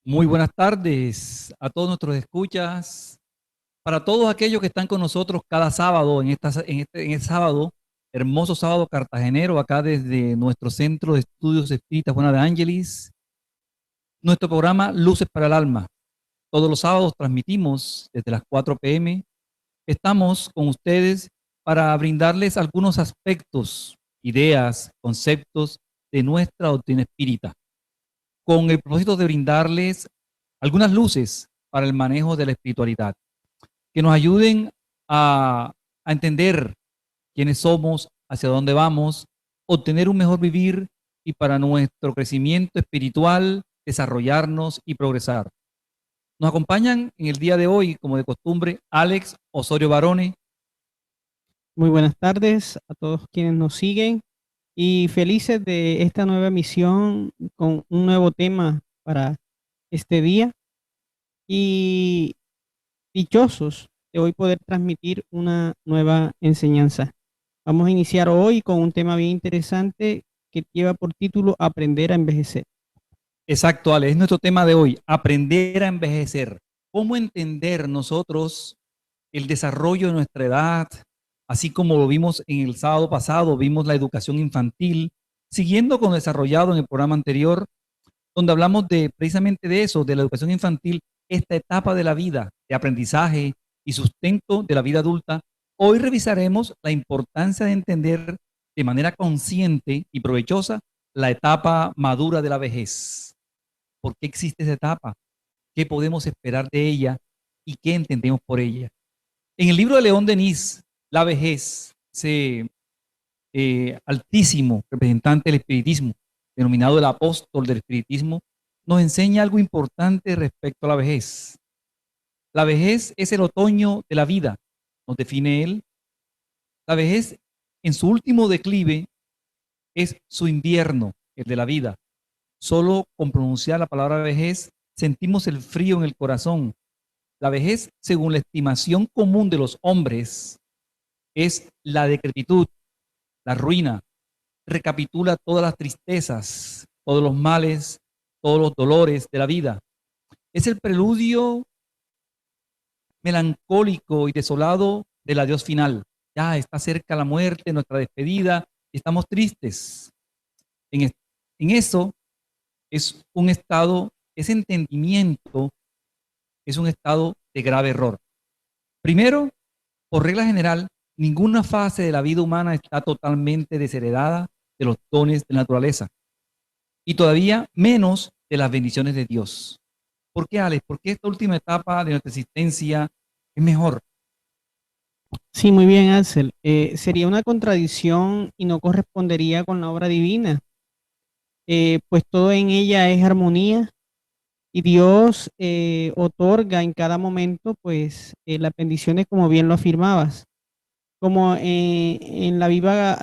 Muy buenas tardes a todos nuestros escuchas, para todos aquellos que están con nosotros cada sábado, en este sábado, hermoso sábado cartagenero, acá desde nuestro Centro de Estudios Espíritas Juana de Ángelis, nuestro programa Luces para el Alma. Todos los sábados transmitimos desde las 4 p.m. Estamos con ustedes para brindarles algunos aspectos, ideas, conceptos de nuestra doctrina espírita, con el propósito de brindarles algunas luces para el manejo de la espiritualidad, que nos ayuden a entender quiénes somos, hacia dónde vamos, obtener un mejor vivir y para nuestro crecimiento espiritual, desarrollarnos y progresar. Nos acompañan en el día de hoy, como de costumbre, Alex Osorio Barone. Muy buenas tardes a todos quienes nos siguen y felices de esta nueva emisión con un nuevo tema para este día y dichosos de hoy poder transmitir una nueva enseñanza. Vamos a iniciar hoy con un tema bien interesante que lleva por título Aprender a envejecer. Exacto, Alex, es nuestro tema de hoy, aprender a envejecer. ¿Cómo entender nosotros el desarrollo de nuestra edad, así como lo vimos en el sábado pasado, vimos la educación infantil, siguiendo con lo desarrollado en el programa anterior, donde hablamos de precisamente de eso, de la educación infantil, esta etapa de la vida, de aprendizaje y sustento de la vida adulta. Hoy revisaremos la importancia de entender de manera consciente y provechosa la etapa madura de la vejez. ¿Por qué existe esa etapa? ¿Qué podemos esperar de ella? ¿Y qué entendemos por ella? En el libro de León Denis, La vejez, ese altísimo representante del espiritismo, denominado el apóstol del espiritismo, nos enseña algo importante respecto a la vejez. La vejez es el otoño de la vida, nos define él. La vejez, en su último declive, es su invierno, el de la vida. Solo con pronunciar la palabra vejez sentimos el frío en el corazón. La vejez, según la estimación común de los hombres, es la decrepitud, la ruina. Recapitula todas las tristezas, todos los males, todos los dolores de la vida. Es el preludio melancólico y desolado del adiós final. Ya está cerca la muerte, nuestra despedida, y estamos tristes. En, en eso es un estado, ese entendimiento es un estado de grave error. Primero, por regla general, ninguna fase de la vida humana está totalmente desheredada de los dones de la naturaleza y todavía menos de las bendiciones de Dios. ¿Por qué, Alex? ¿Por qué esta última etapa de nuestra existencia es mejor? Sí, muy bien, Axel. Sería una contradicción y no correspondería con la obra divina, pues todo en ella es armonía. Y Dios otorga en cada momento, pues, las bendiciones como bien lo afirmabas, como en la viva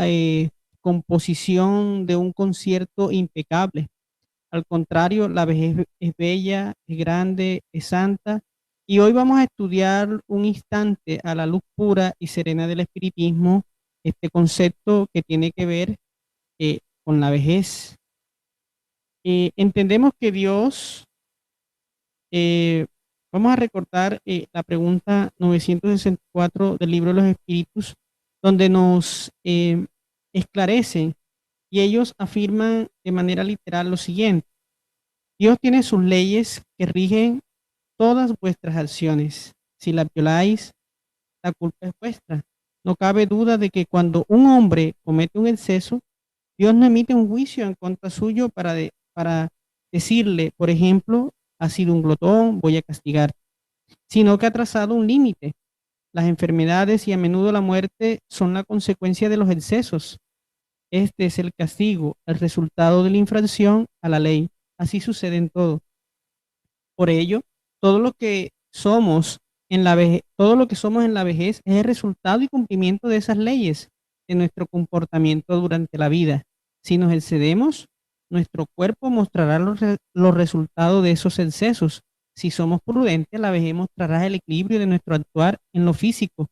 composición de un concierto impecable. Al contrario, la vejez es bella, es grande, es santa. Y hoy vamos a estudiar un instante a la luz pura y serena del espiritismo, este concepto que tiene que ver con la vejez. Entendemos que Dios Eh, vamos a recordar la pregunta 964 del libro de los Espíritus, donde nos esclarecen y ellos afirman de manera literal lo siguiente: Dios tiene sus leyes que rigen todas vuestras acciones. Si las violáis, la culpa es vuestra. No cabe duda de que cuando un hombre comete un exceso, Dios no emite un juicio en contra suyo para decirle, por ejemplo, has sido un glotón, voy a castigar, sino que ha trazado un límite. Las enfermedades y a menudo la muerte son la consecuencia de los excesos. Este es el castigo, el resultado de la infracción a la ley. Así sucede en todo. Por ello, todo lo que somos todo lo que somos en la vejez es el resultado y cumplimiento de esas leyes, de nuestro comportamiento durante la vida. Si nos excedemos, nuestro cuerpo mostrará los resultados de esos excesos. Si somos prudentes, la vejez mostrará el equilibrio de nuestro actuar en lo físico.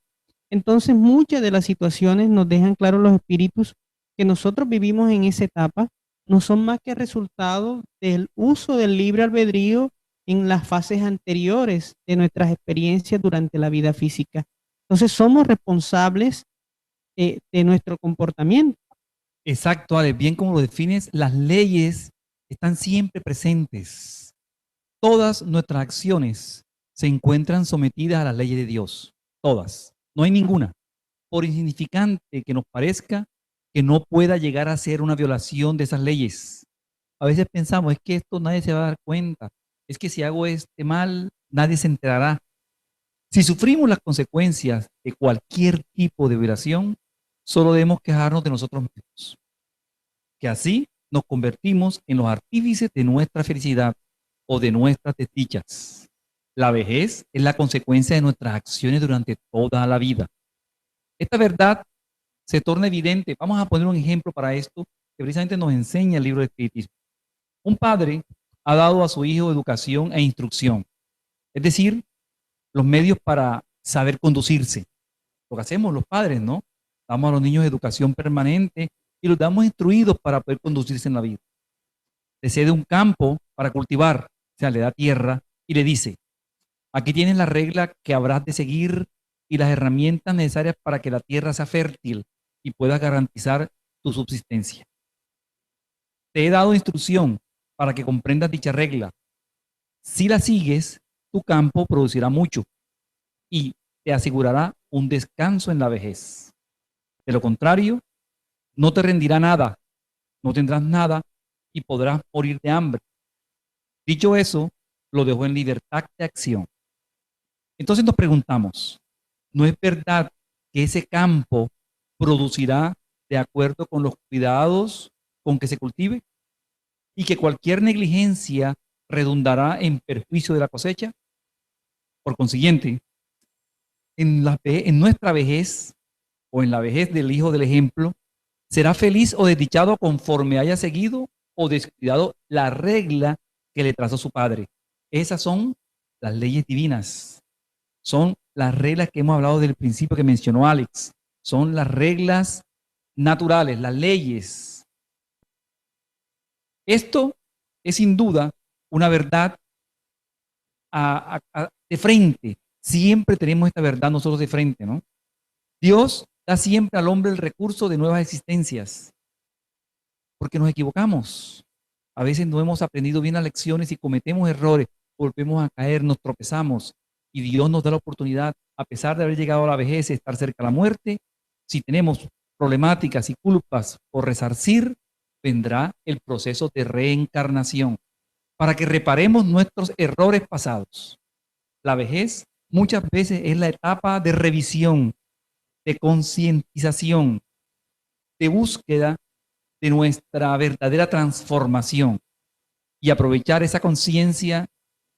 Entonces, muchas de las situaciones nos dejan claros los espíritus que nosotros vivimos en esa etapa no son más que resultado del uso del libre albedrío en las fases anteriores de nuestras experiencias durante la vida física. Entonces somos responsables de nuestro comportamiento. Exacto, Alex, bien como lo defines, las leyes están siempre presentes. Todas nuestras acciones se encuentran sometidas a las leyes de Dios. Todas. No hay ninguna, por insignificante que nos parezca, que no pueda llegar a ser una violación de esas leyes. A veces pensamos, es que esto nadie se va a dar cuenta. Es que si hago este mal, nadie se enterará. Si sufrimos las consecuencias de cualquier tipo de violación, solo debemos quejarnos de nosotros mismos. Que así nos convertimos en los artífices de nuestra felicidad o de nuestras desdichas. La vejez es la consecuencia de nuestras acciones durante toda la vida. Esta verdad se torna evidente. Vamos a poner un ejemplo para esto que precisamente nos enseña el libro de Espiritismo. Un padre ha dado a su hijo educación e instrucción, es decir, los medios para saber conducirse. Lo que hacemos los padres, ¿no? Damos a los niños educación permanente y los damos instruidos para poder conducirse en la vida. Le cede un campo para cultivar, o sea, le da tierra y le dice, aquí tienes la regla que habrás de seguir y las herramientas necesarias para que la tierra sea fértil y puedas garantizar tu subsistencia. Te he dado instrucción para que comprendas dicha regla. Si la sigues, tu campo producirá mucho y te asegurará un descanso en la vejez. De lo contrario, no te rendirá nada, no tendrás nada y podrás morir de hambre. Dicho eso, lo dejó en libertad de acción. Entonces nos preguntamos, ¿no es verdad que ese campo producirá de acuerdo con los cuidados con que se cultive y que cualquier negligencia redundará en perjuicio de la cosecha? Por consiguiente, en nuestra vejez o en la vejez del hijo del ejemplo, será feliz o desdichado conforme haya seguido o descuidado la regla que le trazó su padre. Esas son las leyes divinas. Son las reglas que hemos hablado del principio que mencionó Alex. Son las reglas naturales, las leyes. Esto es sin duda una verdad de frente. Siempre tenemos esta verdad nosotros de frente, ¿no? Dios da siempre al hombre el recurso de nuevas existencias, porque nos equivocamos. A veces no hemos aprendido bien las lecciones y cometemos errores, volvemos a caer, nos tropezamos y Dios nos da la oportunidad, a pesar de haber llegado a la vejez, estar cerca de la muerte. Si tenemos problemáticas y culpas por resarcir, vendrá el proceso de reencarnación para que reparemos nuestros errores pasados. La vejez muchas veces es la etapa de revisión, de concientización, de búsqueda de nuestra verdadera transformación y aprovechar esa conciencia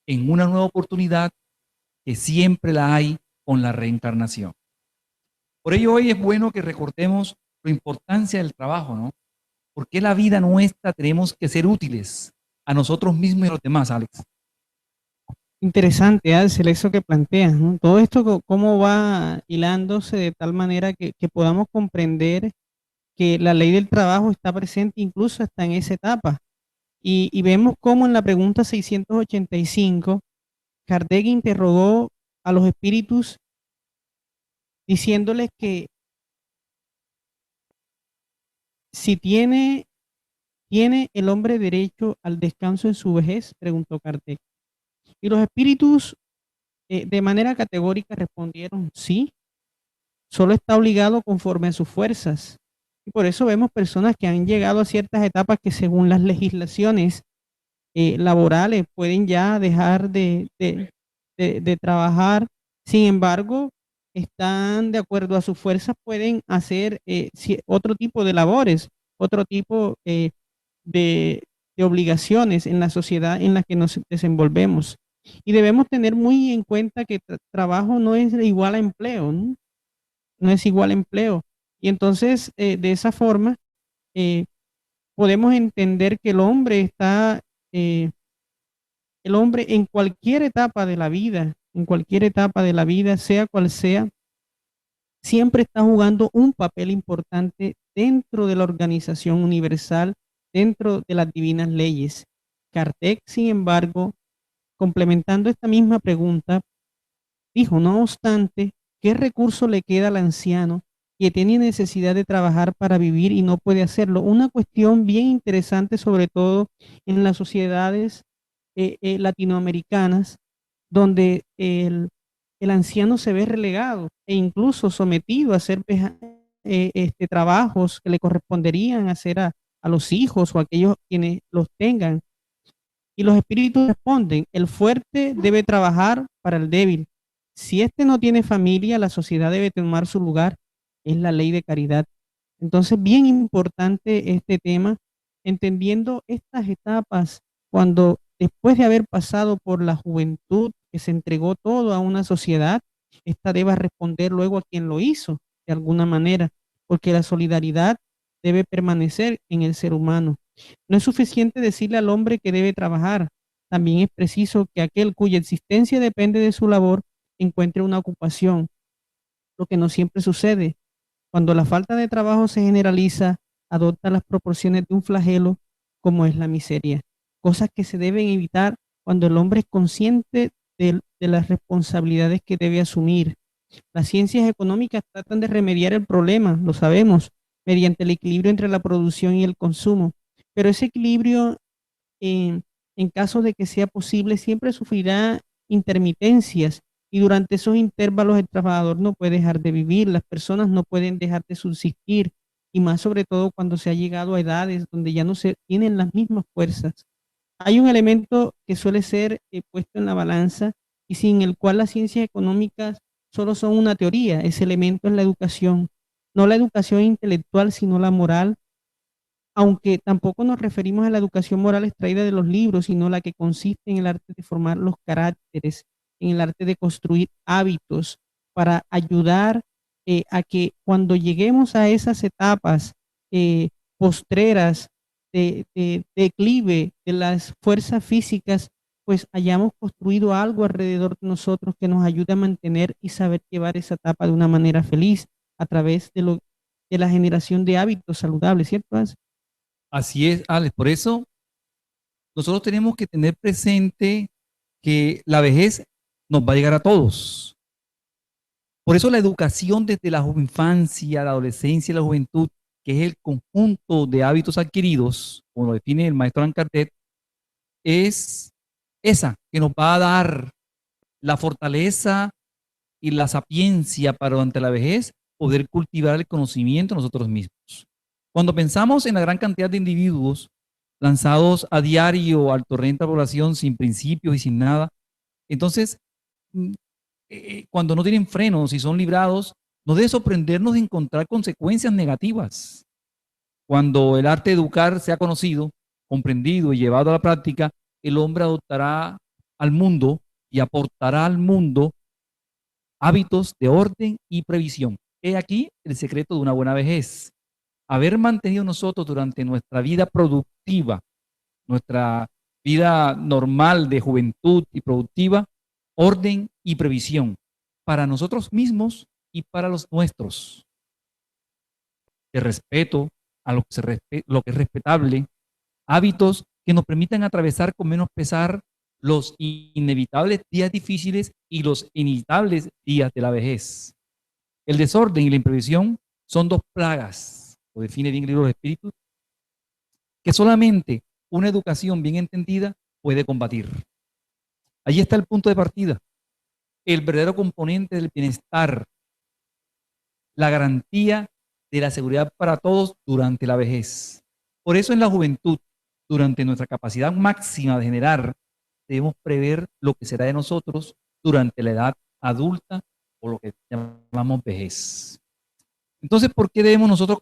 en una nueva oportunidad que siempre la hay con la reencarnación. Por ello hoy es bueno que recordemos la importancia del trabajo, ¿no? Porque la vida nuestra tenemos que ser útiles a nosotros mismos y a los demás, Alex. Interesante, Axel, eso que planteas, ¿no? Todo esto, cómo va hilándose de tal manera que podamos comprender que la ley del trabajo está presente incluso hasta en esa etapa. Y vemos cómo en la pregunta 685, Kardec interrogó a los espíritus diciéndoles que si tiene el hombre derecho al descanso en su vejez, preguntó Kardec. Y los espíritus de manera categórica respondieron sí, solo está obligado conforme a sus fuerzas. Y por eso vemos personas que han llegado a ciertas etapas que según las legislaciones laborales pueden ya dejar de trabajar. Sin embargo, están de acuerdo a sus fuerzas, pueden hacer otro tipo de labores, otro tipo de obligaciones en la sociedad en la que nos desenvolvemos. Y debemos tener muy en cuenta que trabajo no es igual a empleo, ¿no? No es igual a empleo. Y entonces, de esa forma, eh, podemos entender que eh, el hombre en cualquier etapa de la vida, en cualquier etapa de la vida, sea cual sea, siempre está jugando un papel importante dentro de la organización universal, dentro de las divinas leyes. Kardec, sin embargo, complementando esta misma pregunta, dijo, no obstante, ¿qué recurso le queda al anciano que tiene necesidad de trabajar para vivir y no puede hacerlo? Una cuestión bien interesante, sobre todo en las sociedades latinoamericanas, donde el anciano se ve relegado e incluso sometido a hacer trabajos que le corresponderían hacer a los hijos o a aquellos quienes los tengan. Y los espíritus responden, el fuerte debe trabajar para el débil. Si éste no tiene familia, la sociedad debe tomar su lugar. Es la ley de caridad. Entonces, bien importante este tema, entendiendo estas etapas, cuando después de haber pasado por la juventud, que se entregó todo a una sociedad, esta debe responder luego a quien lo hizo, de alguna manera, porque la solidaridad debe permanecer en el ser humano. No es suficiente decirle al hombre que debe trabajar, también es preciso que aquel cuya existencia depende de su labor encuentre una ocupación, lo que no siempre sucede. Cuando la falta de trabajo se generaliza, adopta las proporciones de un flagelo como es la miseria, cosas que se deben evitar cuando el hombre es consciente de las responsabilidades que debe asumir. Las ciencias económicas tratan de remediar el problema, lo sabemos, mediante el equilibrio entre la producción y el consumo, pero ese equilibrio, en caso de que sea posible, siempre sufrirá intermitencias y durante esos intervalos el trabajador no puede dejar de vivir, las personas no pueden dejar de subsistir y más sobre todo cuando se ha llegado a edades donde ya no se tienen las mismas fuerzas. Hay un elemento que suele ser puesto en la balanza y sin el cual las ciencias económicas solo son una teoría. Ese elemento es la educación, no la educación intelectual, sino la moral, aunque tampoco nos referimos a la educación moral extraída de los libros, sino la que consiste en el arte de formar los caracteres, en el arte de construir hábitos para ayudar a que cuando lleguemos a esas etapas postreras de declive de las fuerzas físicas, pues hayamos construido algo alrededor de nosotros que nos ayude a mantener y saber llevar esa etapa de una manera feliz a través de la generación de hábitos saludables, ¿cierto, Ans? Así es, Alex. Por eso nosotros tenemos que tener presente que la vejez nos va a llegar a todos. Por eso la educación desde la infancia, la adolescencia y la juventud, que es el conjunto de hábitos adquiridos, como lo define el maestro Allan Kardec, es esa que nos va a dar la fortaleza y la sapiencia para durante la vejez poder cultivar el conocimiento nosotros mismos. Cuando pensamos en la gran cantidad de individuos lanzados a diario al torrente de la población sin principios y sin nada, entonces, cuando no tienen frenos y son librados, no debe sorprendernos de encontrar consecuencias negativas. Cuando el arte de educar sea conocido, comprendido y llevado a la práctica, el hombre adoptará al mundo y aportará al mundo hábitos de orden y previsión. He aquí el secreto de una buena vejez. Haber mantenido nosotros durante nuestra vida productiva, nuestra vida normal de juventud y productiva, orden y previsión para nosotros mismos y para los nuestros. De respeto a lo que es respetable, hábitos que nos permitan atravesar con menos pesar los inevitables días difíciles y los inevitables días de la vejez. El desorden y la imprevisión son dos plagas, lo define bien el libro de los Espíritus, que solamente una educación bien entendida puede combatir. Allí está el punto de partida, el verdadero componente del bienestar, la garantía de la seguridad para todos durante la vejez. Por eso en la juventud, durante nuestra capacidad máxima de generar, debemos prever lo que será de nosotros durante la edad adulta o lo que llamamos vejez. Entonces, ¿por qué debemos nosotros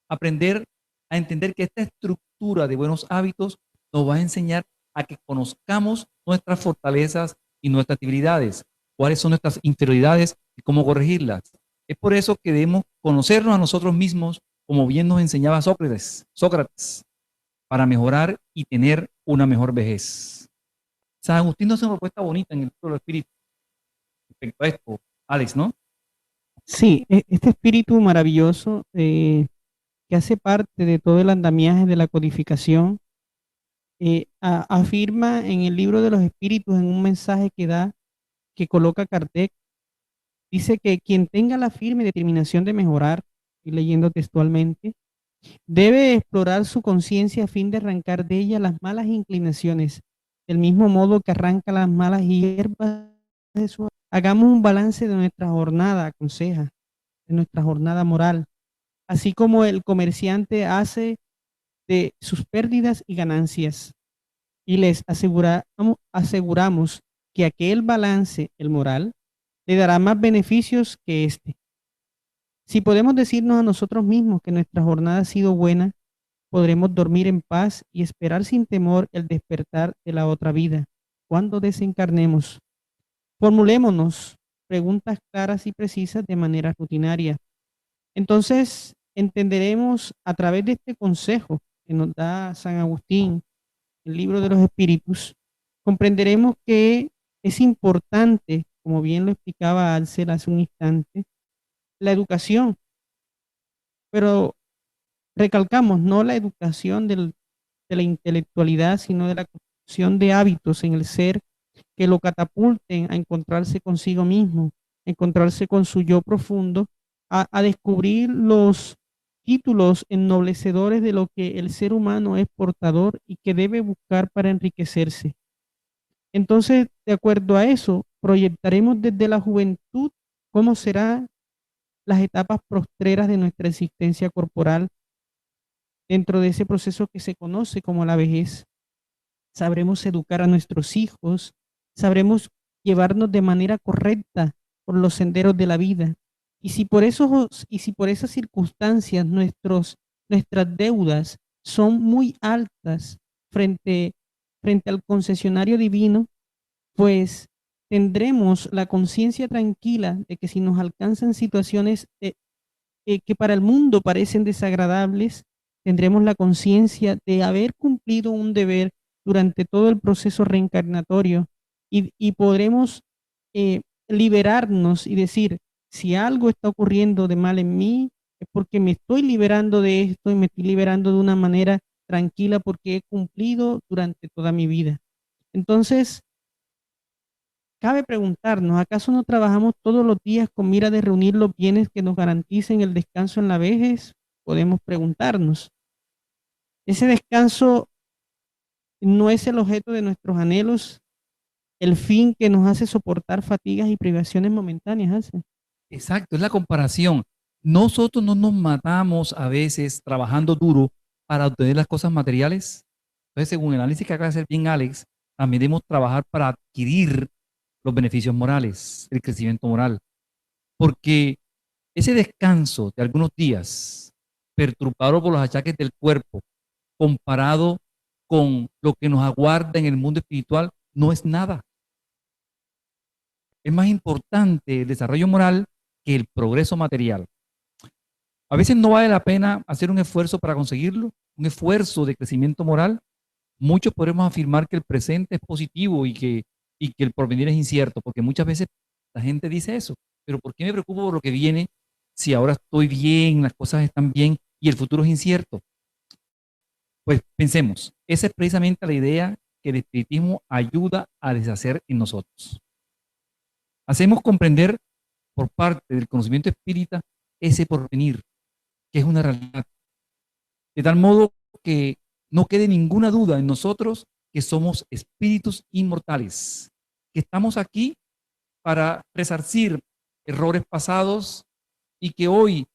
aprender a entender que esta estructura de buenos hábitos nos va a enseñar a que conozcamos nuestras fortalezas y nuestras debilidades, cuáles son nuestras inferioridades y cómo corregirlas? Es por eso que debemos conocernos a nosotros mismos, como bien nos enseñaba Sócrates, para mejorar y tener una mejor vejez. San Agustín nos hace una propuesta bonita en el libro del Espíritu respecto a esto, Alex, ¿no? Sí, este espíritu maravilloso que hace parte de todo el andamiaje de la codificación, afirma en el libro de los espíritus, en un mensaje que coloca Kardec, dice que quien tenga la firme determinación de mejorar, y leyendo textualmente, debe explorar su conciencia a fin de arrancar de ella las malas inclinaciones, del mismo modo que arranca las malas hierbas de su... Hagamos un balance de nuestra jornada, aconseja, de nuestra jornada moral, así como el comerciante hace de sus pérdidas y ganancias. Y les aseguramos que aquel balance, el moral, le dará más beneficios que este. Si podemos decirnos a nosotros mismos que nuestra jornada ha sido buena, podremos dormir en paz y esperar sin temor el despertar de la otra vida. Cuando desencarnemos, formulémonos preguntas claras y precisas de manera rutinaria. Entonces, entenderemos a través de este consejo que nos da San Agustín, el libro de los espíritus, comprenderemos que es importante, como bien lo explicaba Alcel hace un instante, la educación, pero recalcamos, no la educación de la intelectualidad, sino de la construcción de hábitos en el ser que lo catapulten a encontrarse consigo mismo, a encontrarse con su yo profundo, a descubrir los títulos ennoblecedores de lo que el ser humano es portador y que debe buscar para enriquecerse. Entonces, de acuerdo a eso, proyectaremos desde la juventud cómo serán las etapas postreras de nuestra existencia corporal dentro de ese proceso que se conoce como la vejez. Sabremos educar a nuestros hijos, sabremos llevarnos de manera correcta por los senderos de la vida. Y si por esas circunstancias nuestras deudas son muy altas frente, frente al concesionario divino, pues tendremos la conciencia tranquila de que si nos alcanzan situaciones que para el mundo parecen desagradables, tendremos la conciencia de haber cumplido un deber durante todo el proceso reencarnatorio y podremos liberarnos y decir, si algo está ocurriendo de mal en mí, es porque me estoy liberando de esto y me estoy liberando de una manera tranquila porque he cumplido durante toda mi vida. Entonces, cabe preguntarnos, ¿acaso no trabajamos todos los días con mira de reunir los bienes que nos garanticen el descanso en la vejez? Podemos preguntarnos. Ese descanso no es el objeto de nuestros anhelos, el fin que nos hace soportar fatigas y privaciones momentáneas, ¿hace? Exacto, es la comparación. Nosotros no nos matamos a veces trabajando duro para obtener las cosas materiales. Entonces, según el análisis que acaba de hacer bien Alex, también debemos trabajar para adquirir los beneficios morales, el crecimiento moral. Porque ese descanso de algunos días, perturbado por los achaques del cuerpo, comparado con lo que nos aguarda en el mundo espiritual, no es nada. Es más importante el desarrollo moral que el progreso material. A veces no vale la pena hacer un esfuerzo para conseguirlo, un esfuerzo de crecimiento moral. Muchos podemos afirmar que el presente es positivo y que el porvenir es incierto, porque muchas veces la gente dice eso. Pero ¿por qué me preocupo por lo que viene si ahora estoy bien, las cosas están bien y el futuro es incierto? Pues pensemos, esa es precisamente la idea que el espiritismo ayuda a deshacer en nosotros. Hacemos comprender por parte del conocimiento espírita ese porvenir, que es una realidad. De tal modo que no quede ninguna duda en nosotros que somos espíritus inmortales, que estamos aquí para resarcir errores pasados y que hoy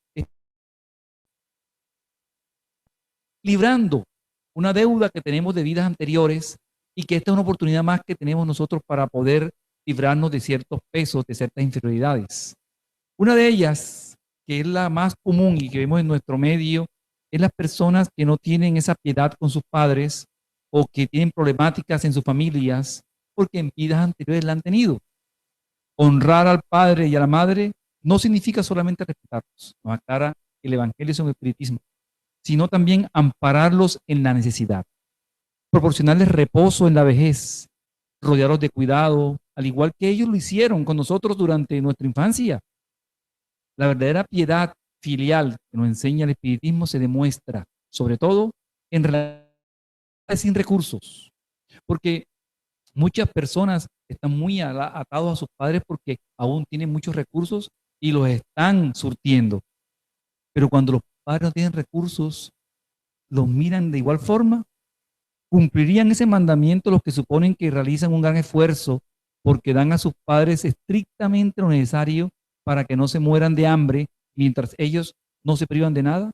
librando una deuda que tenemos de vidas anteriores y que esta es una oportunidad más que tenemos nosotros para poder librarnos de ciertos pesos, de ciertas inferioridades. Una de ellas, que es la más común y que vemos en nuestro medio, es las personas que no tienen esa piedad con sus padres o que tienen problemáticas en sus familias porque en vidas anteriores la han tenido. Honrar al padre y a la madre no significa solamente respetarlos, nos aclara el Evangelio sobre el Espiritismo, sino también ampararlos en la necesidad, proporcionarles reposo en la vejez, rodearlos de cuidado, al igual que ellos lo hicieron con nosotros durante nuestra infancia. La verdadera piedad filial que nos enseña el espiritismo se demuestra, sobre todo, en relación sin recursos, porque muchas personas están muy atados a sus padres porque aún tienen muchos recursos y los están surtiendo. Pero cuando los padres no tienen recursos, los miran de igual forma, cumplirían ese mandamiento los que suponen que realizan un gran esfuerzo porque dan a sus padres estrictamente lo necesario para que no se mueran de hambre mientras ellos no se privan de nada.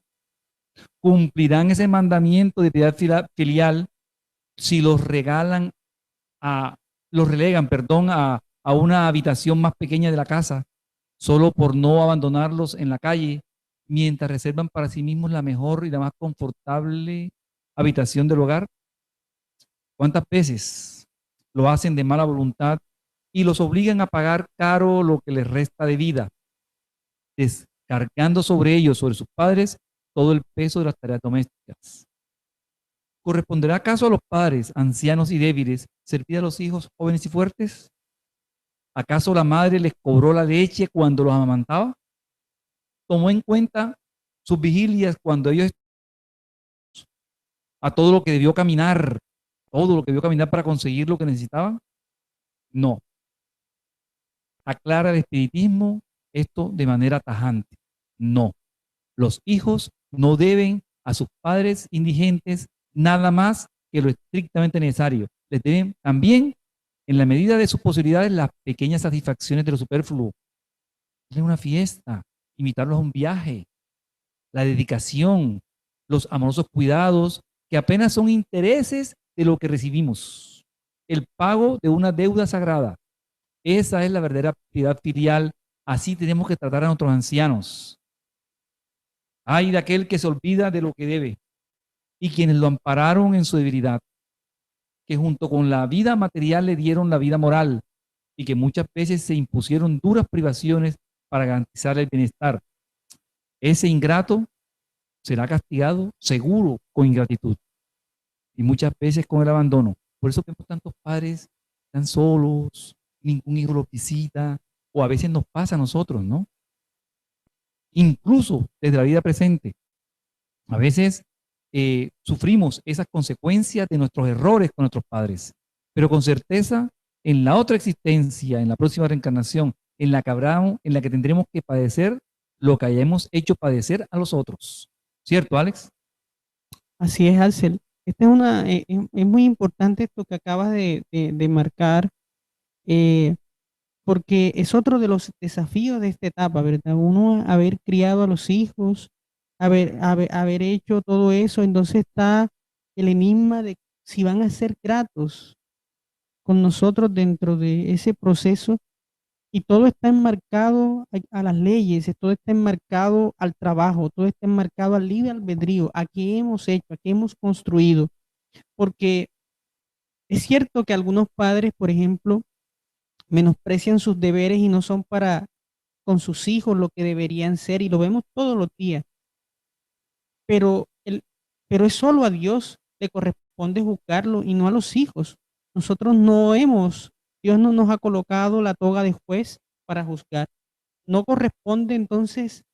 Cumplirán ese mandamiento de piedad filial si a, los relegan, perdón, a una habitación más pequeña de la casa, solo por no abandonarlos en la calle, mientras reservan para sí mismos la mejor y la más confortable habitación del hogar. ¿Cuántas veces lo hacen de mala voluntad y los obligan a pagar caro lo que les resta de vida, descargando sobre ellos, sobre sus padres, todo el peso de las tareas domésticas? ¿Corresponderá acaso a los padres, ancianos y débiles, servir a los hijos jóvenes y fuertes? ¿Acaso la madre les cobró la leche cuando los amamantaba? ¿Tomó en cuenta sus vigilias cuando ellos a todo lo que debió caminar, todo lo que debió caminar para conseguir lo que necesitaban? No. Aclara el espiritismo esto de manera tajante. No. Los hijos no deben a sus padres indigentes nada más que lo estrictamente necesario. Les deben también, en la medida de sus posibilidades, las pequeñas satisfacciones de lo superfluo. Una fiesta, invitarlos a un viaje, la dedicación, los amorosos cuidados, que apenas son intereses de lo que recibimos. El pago de una deuda sagrada. Esa es la verdadera piedad filial. Así tenemos que tratar a nuestros ancianos. Ay de aquel que se olvida de lo que debe y quienes lo ampararon en su debilidad, que junto con la vida material le dieron la vida moral y que muchas veces se impusieron duras privaciones para garantizar el bienestar. Ese ingrato será castigado seguro con ingratitud y muchas veces con el abandono. Por eso vemos tantos padres tan solos, ningún hijo los visita, o a veces nos pasa a nosotros, ¿no? Incluso desde la vida presente. A veces sufrimos esas consecuencias de nuestros errores con nuestros padres, pero con certeza en la otra existencia, en la próxima reencarnación, en la que tendremos que padecer lo que hayamos hecho padecer a los otros. ¿Cierto, Alex? Así es, Axel. Esta es es muy importante esto que acabas de marcar, eh, porque es otro de los desafíos de esta etapa, ¿verdad? Uno haber criado a los hijos, haber hecho todo eso, entonces está el enigma de si van a ser gratos con nosotros dentro de ese proceso, y todo está enmarcado a las leyes, todo está enmarcado al trabajo, todo está enmarcado al libre albedrío, a qué hemos hecho, a qué hemos construido, porque es cierto que algunos padres, por ejemplo, menosprecian sus deberes y no son para con sus hijos lo que deberían ser, y lo vemos todos los días, pero, pero es solo a Dios le corresponde juzgarlo y no a los hijos. Nosotros no hemos, Dios no nos ha colocado la toga de juez para juzgar. No corresponde entonces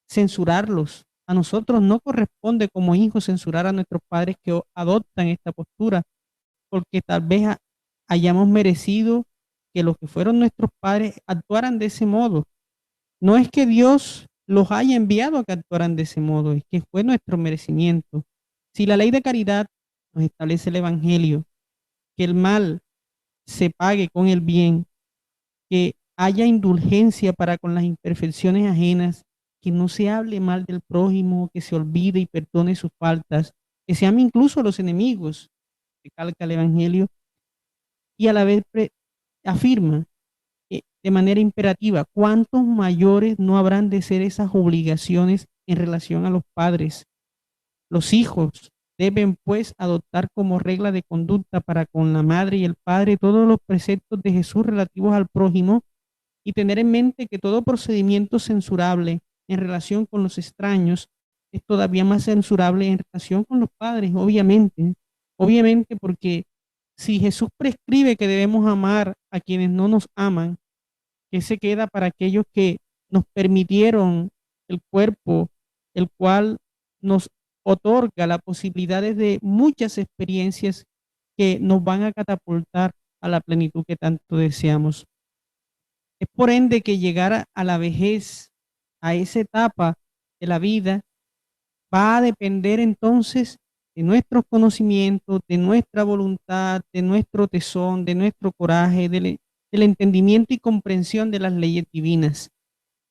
censurarlos. A nosotros no corresponde como hijos censurar a nuestros padres que adoptan esta postura, porque tal vez hayamos merecido que los que fueron nuestros padres actuaran de ese modo. No es que Dios los haya enviado a que actuaran de ese modo, es que fue nuestro merecimiento. Si la ley de caridad nos establece el Evangelio, que el mal se pague con el bien, que haya indulgencia para con las imperfecciones ajenas, que no se hable mal del prójimo, que se olvide y perdone sus faltas, que se ame incluso a los enemigos, que calca el Evangelio, y a la vez afirma de manera imperativa, ¿cuántos mayores no habrán de ser esas obligaciones en relación a los padres? Los hijos deben pues adoptar como regla de conducta para con la madre y el padre todos los preceptos de Jesús relativos al prójimo, y tener en mente que todo procedimiento censurable en relación con los extraños es todavía más censurable en relación con los padres, obviamente porque si Jesús prescribe que debemos amar a quienes no nos aman, ¿qué se queda para aquellos que nos permitieron el cuerpo, el cual nos otorga las posibilidades de muchas experiencias que nos van a catapultar a la plenitud que tanto deseamos. Es por ende que llegar a la vejez, a esa etapa de la vida, va a depender entonces de nuestros conocimientos, de nuestra voluntad, de nuestro tesón, de nuestro coraje, del entendimiento y comprensión de las leyes divinas,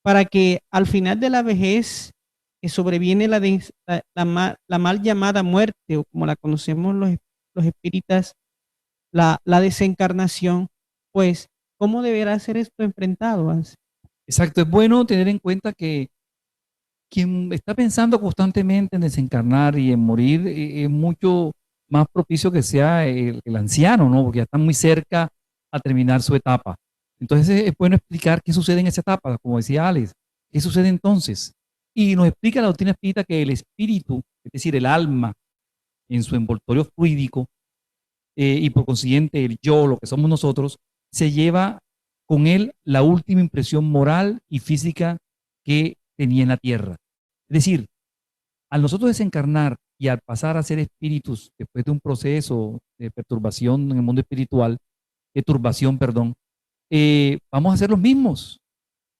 para que al final de la vejez, que sobreviene la mal llamada muerte, o como la conocemos los espíritas, la desencarnación, pues, ¿cómo deberá ser esto enfrentado, Hans? Exacto, es bueno tener en cuenta que quien está pensando constantemente en desencarnar y en morir, es mucho más propicio que sea el anciano, ¿no? Porque ya está muy cerca a terminar su etapa. Entonces es bueno explicar qué sucede en esa etapa, como decía Alex. ¿Qué sucede entonces? Y nos explica la doctrina espírita que el espíritu, es decir, el alma, en su envoltorio fluídico, y por consiguiente el yo, lo que somos nosotros, se lleva con él la última impresión moral y física que tenía en la tierra. Es decir, al nosotros desencarnar y al pasar a ser espíritus después de un proceso de perturbación en el mundo espiritual, de turbación, perdón, vamos a ser los mismos.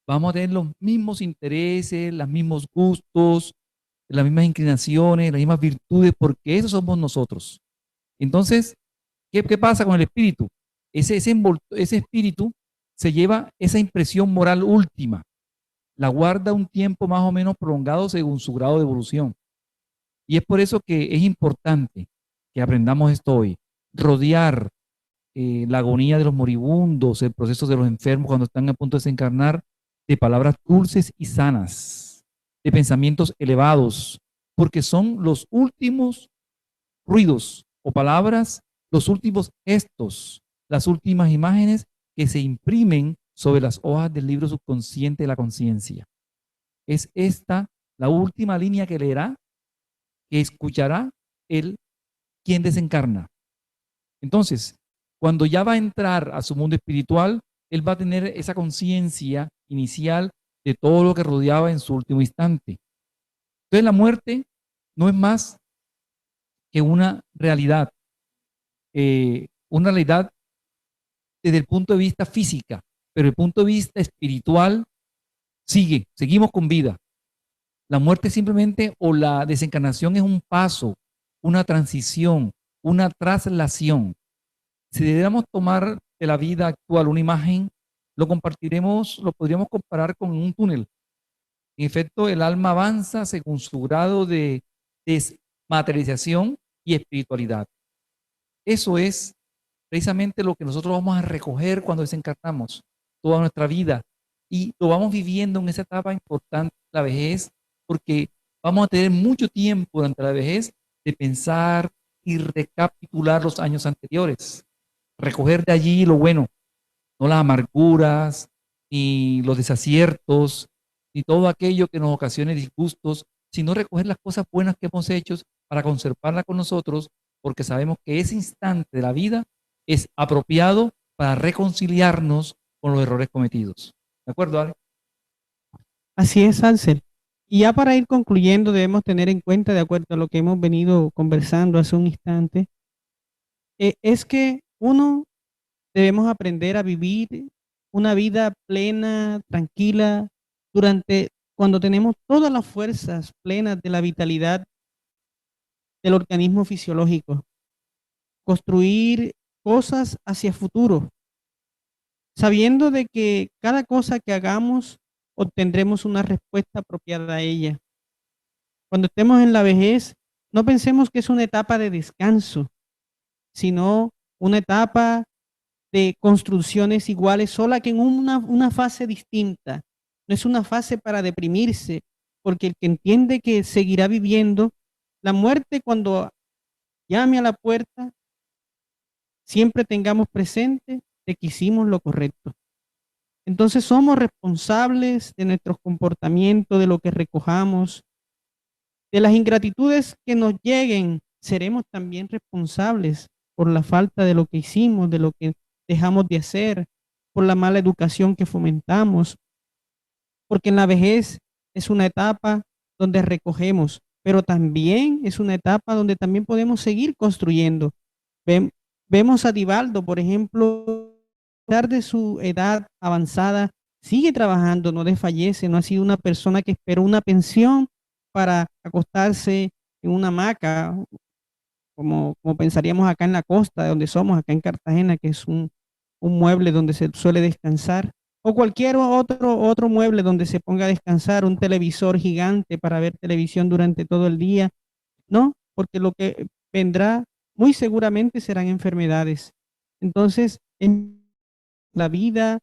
Vamos a tener los mismos intereses, los mismos gustos, las mismas inclinaciones, las mismas virtudes, porque esos somos nosotros. Entonces, ¿qué pasa con el espíritu? Ese espíritu se lleva esa impresión moral última, la guarda un tiempo más o menos prolongado según su grado de evolución. Y es por eso que es importante que aprendamos esto hoy. Rodear la agonía de los moribundos, el proceso de los enfermos cuando están a punto de desencarnar, de palabras dulces y sanas, de pensamientos elevados, porque son los últimos ruidos o palabras, los últimos gestos, las últimas imágenes que se imprimen sobre las hojas del libro subconsciente de la conciencia. Es esta la última línea que leerá, que escuchará el quien desencarna. Entonces, cuando ya va a entrar a su mundo espiritual, él va a tener esa conciencia inicial de todo lo que rodeaba en su último instante. Entonces, la muerte no es más que una realidad desde el punto de vista física, pero el punto de vista espiritual seguimos con vida. La muerte simplemente o la desencarnación es un paso, una transición, una traslación. Si debiéramos tomar de la vida actual una imagen, lo podríamos comparar con un túnel. En efecto, el alma avanza según su grado de desmaterialización y espiritualidad. Eso es precisamente lo que nosotros vamos a recoger cuando desencarnamos toda nuestra vida y lo vamos viviendo en esa etapa importante, la vejez, porque vamos a tener mucho tiempo durante la vejez de pensar y recapitular los años anteriores, recoger de allí lo bueno, no las amarguras, ni los desaciertos, ni todo aquello que nos ocasione disgustos, sino recoger las cosas buenas que hemos hecho para conservarlas con nosotros, porque sabemos que ese instante de la vida es apropiado para reconciliarnos con los errores cometidos. ¿De acuerdo, Ale? Así es, Ansel. Y ya para ir concluyendo, debemos tener en cuenta, de acuerdo a lo que hemos venido conversando hace un instante, es que uno debemos aprender a vivir una vida plena, tranquila, cuando tenemos todas las fuerzas plenas de la vitalidad del organismo fisiológico. Construir cosas hacia futuro, sabiendo de que cada cosa que hagamos obtendremos una respuesta apropiada a ella. Cuando estemos en la vejez, no pensemos que es una etapa de descanso, sino una etapa de construcciones iguales, sola que en una fase distinta. No es una fase para deprimirse, porque el que entiende que seguirá viviendo, la muerte cuando llame a la puerta, siempre tengamos presente de que hicimos lo correcto. Entonces somos responsables de nuestros comportamientos, de lo que recojamos, de las ingratitudes que nos lleguen. Seremos también responsables por la falta de lo que hicimos, de lo que dejamos de hacer, por la mala educación que fomentamos, porque en la vejez es una etapa donde recogemos, pero también es una etapa donde también podemos seguir construyendo. Ven- Vemos a Divaldo, por ejemplo, a pesar de su edad avanzada, sigue trabajando, no desfallece, no ha sido una persona que esperó una pensión para acostarse en una hamaca, como pensaríamos acá en la costa, de donde somos, acá en Cartagena, que es un mueble donde se suele descansar, o cualquier otro mueble donde se ponga a descansar, un televisor gigante para ver televisión durante todo el día, ¿no? Porque lo que vendrá muy seguramente serán enfermedades. Entonces, en la vida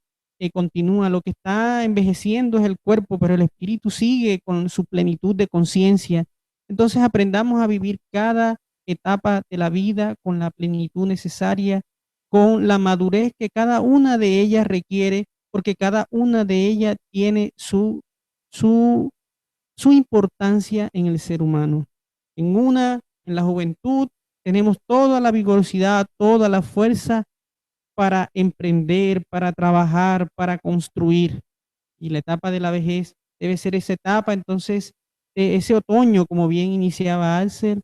continúa, lo que está envejeciendo es el cuerpo, pero el espíritu sigue con su plenitud de conciencia. Entonces, aprendamos a vivir cada etapa de la vida con la plenitud necesaria, con la madurez que cada una de ellas requiere, porque cada una de ellas tiene su, su importancia en el ser humano. En la juventud, tenemos toda la vigorosidad, toda la fuerza para emprender, para trabajar, para construir. Y la etapa de la vejez debe ser esa etapa, entonces, ese otoño, como bien iniciaba Alcer,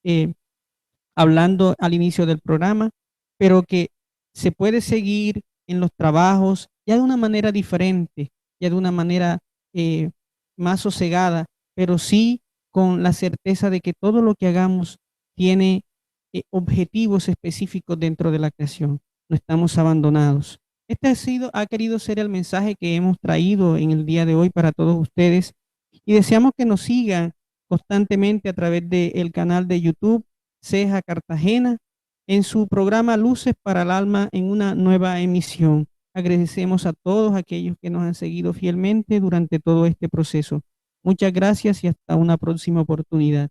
eh, hablando al inicio del programa, pero que se puede seguir en los trabajos ya de una manera diferente, ya de una manera eh, más sosegada, pero sí con la certeza de que todo lo que hagamos tiene objetivos específicos dentro de la creación. No estamos abandonados. Este ha querido ser el mensaje que hemos traído en el día de hoy para todos ustedes y deseamos que nos sigan constantemente a través del canal de YouTube Ceja Cartagena en su programa Luces para el Alma en una nueva emisión. Agradecemos a todos aquellos que nos han seguido fielmente durante todo este proceso. Muchas gracias y hasta una próxima oportunidad.